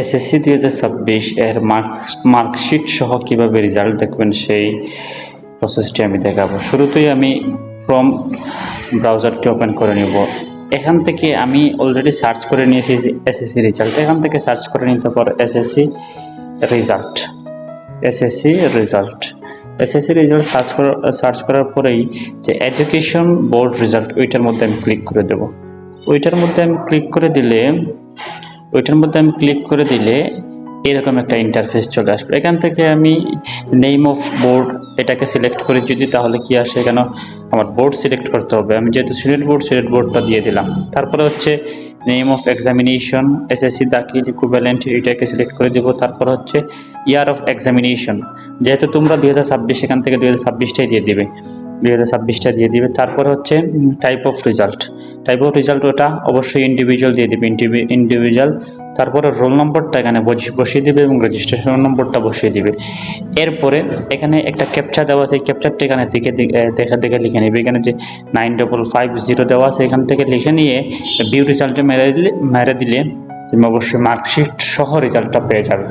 SSC 2026 এর marksheet সহ কিভাবে রেজাল্ট দেখবেন সেই প্রসেসটি আমি দেখাবো। শুরুতেই আমি ক্রোম ব্রাউজারটি ওপেন করে নিব। এখান থেকে আমি অলরেডি সার্চ করে নিয়েছি এসএসসি রেজাল্ট। এখান থেকে সার্চ করে নিতে পারো SSC result. SSC result search করার পরেই যে এডুকেশন বোর্ড রেজাল্ট ওইটার মধ্যে আমি ক্লিক করে দেব। ওইটার মধ্যে আমি ক্লিক করে দিলে এরকম একটা ইন্টারফেস চলে আসবে। এখান থেকে আমি নেম অফ বোর্ড এটাকে সিলেক্ট করে যদি, তাহলে কি আসে, এখানে আমার বোর্ড সিলেক্ট করতে হবে। আমি যেহেতু সিলেক্ট বোর্ডটা দিয়ে দিলাম। তারপরে হচ্ছে নেম অফ এক্সামিনেশন, এসএসসি দাখিল ইকুইভ্যালেন্ট এটাকে সিলেক্ট করে দেব। তারপর হচ্ছে ইয়ার অফ এক্সামিনেশন, যেহেতু তোমরা 2026 এখান থেকে 2026টাই দিয়ে দিবে, 2026টা দিয়ে দিবে। তারপর হচ্ছে টাইপ অফ রেজাল্ট ওটা অবশ্যই ইন্ডিভিজুয়াল দিয়ে দিবে, ইন্ডিভিজুয়াল। তারপরে রোল নম্বরটা এখানে বসিয়ে দিবে এবং রেজিস্ট্রেশন নম্বরটা বসিয়ে দিবে। এরপরে এখানে একটা ক্যাপচা দেওয়া আছে, এই ক্যাপচারটা এখানে দেখে লিখে নেবে। এখানে যে 9550 দেওয়া আছে, এখান থেকে লিখে নিয়ে ভিউ রেজাল্টে মেরে দিলে তুমি অবশ্যই মার্কশিট সহ রেজাল্টটা পেয়ে যাবে।